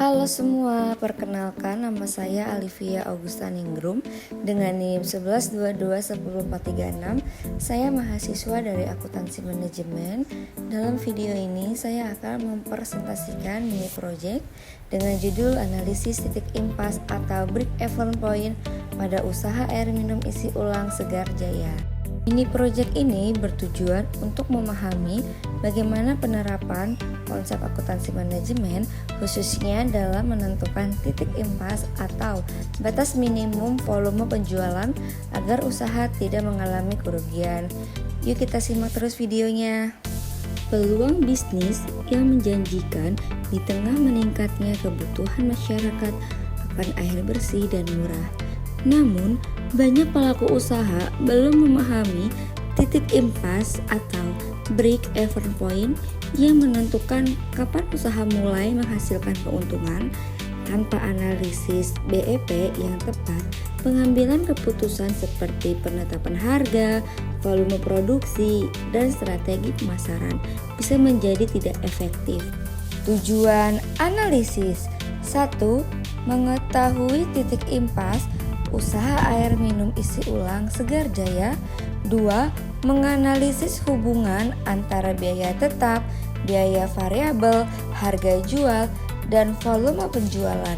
Halo semua, perkenalkan nama saya Alivia Augustaningrum dengan NIM 11221046. Saya mahasiswa dari Akuntansi Manajemen. Dalam video ini saya akan mempresentasikan mini project dengan judul analisis titik impas atau break-even point pada usaha air minum isi ulang Segar Jaya. Mini project ini bertujuan untuk memahami bagaimana penerapan konsep akuntansi manajemen khususnya dalam menentukan titik impas atau batas minimum volume penjualan agar usaha tidak mengalami kerugian. Yuk kita simak terus videonya. Peluang bisnis yang menjanjikan di tengah meningkatnya kebutuhan masyarakat akan air bersih dan murah. Namun, banyak pelaku usaha belum memahami titik impas atau break-even point yang menentukan kapan usaha mulai menghasilkan keuntungan. Tanpa analisis BEP yang tepat, pengambilan keputusan seperti penetapan harga, volume produksi, dan strategi pemasaran bisa menjadi tidak efektif. Tujuan analisis: 1. Mengetahui titik impas usaha air minum isi ulang Segar Jaya. 2. Menganalisis hubungan antara biaya tetap, biaya variabel, harga jual, dan volume penjualan.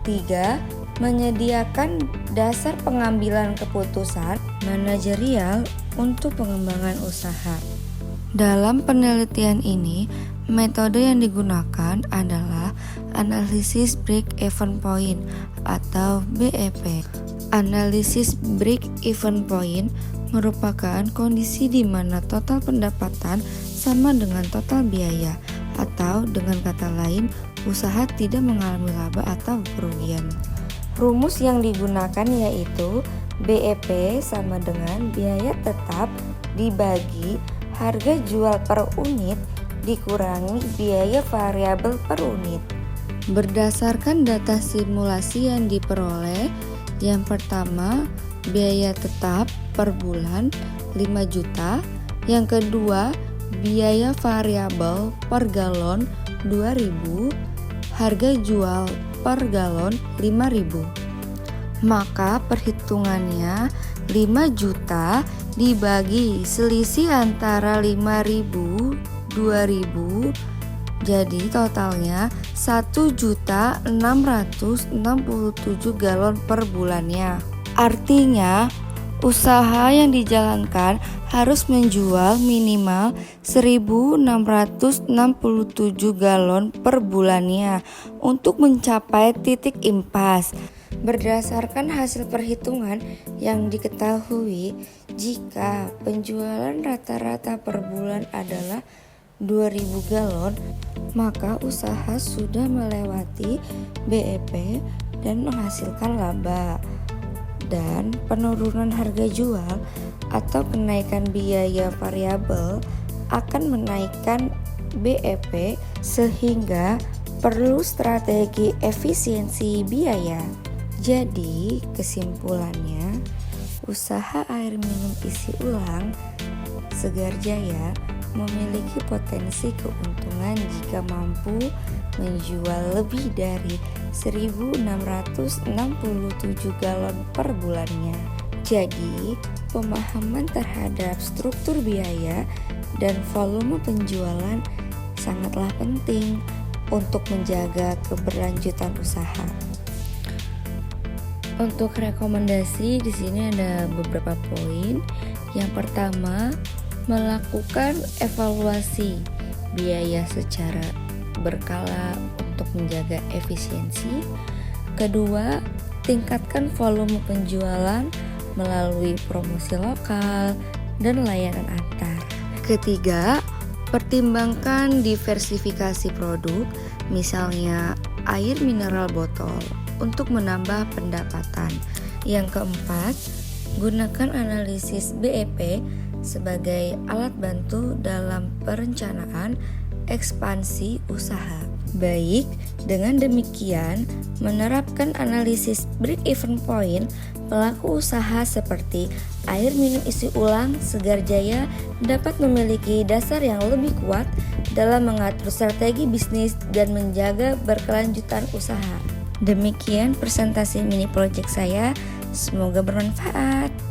3. Menyediakan dasar pengambilan keputusan manajerial untuk pengembangan usaha. Dalam penelitian ini, metode yang digunakan adalah analisis break-even point atau BEP. Analisis break-even point merupakan kondisi di mana total pendapatan sama dengan total biaya, atau dengan kata lain, usaha tidak mengalami laba atau kerugian. Rumus yang digunakan yaitu BEP sama dengan biaya tetap dibagi harga jual per unit dikurangi biaya variabel per unit. Berdasarkan data simulasi yang diperoleh, yang pertama biaya tetap per bulan 5 juta, yang kedua biaya variabel per galon 2000, harga jual per galon 5000. Maka perhitungannya 5 juta dibagi selisih antara 5000 2000, jadi totalnya 1.667 galon per bulannya. Artinya usaha yang dijalankan harus menjual minimal 1.667 galon per bulannya untuk mencapai titik impas. Berdasarkan hasil perhitungan yang diketahui, jika penjualan rata-rata per bulan adalah 2000 galon, maka usaha sudah melewati BEP dan menghasilkan laba. Dan penurunan harga jual atau kenaikan biaya variabel akan menaikkan BEP sehingga perlu strategi efisiensi biaya. Jadi kesimpulannya, usaha air minum isi ulang Segar Jaya memiliki potensi keuntungan jika mampu menjual lebih dari 1.667 galon per bulannya. Jadi, pemahaman terhadap struktur biaya dan volume penjualan sangatlah penting untuk menjaga keberlanjutan usaha. Untuk rekomendasi di sini ada beberapa poin. Yang pertama, melakukan evaluasi biaya secara berkala untuk menjaga efisiensi. Kedua, tingkatkan volume penjualan melalui promosi lokal dan layanan antar. Ketiga, pertimbangkan diversifikasi produk, misalnya air mineral botol, untuk menambah pendapatan. Yang keempat, gunakan analisis BEP sebagai alat bantu dalam perencanaan ekspansi usaha. Baik, dengan demikian menerapkan analisis break-even point pelaku usaha seperti air minum isi ulang Segar Jaya dapat memiliki dasar yang lebih kuat dalam mengatur strategi bisnis dan menjaga berkelanjutan usaha. Demikian presentasi mini project saya, semoga bermanfaat.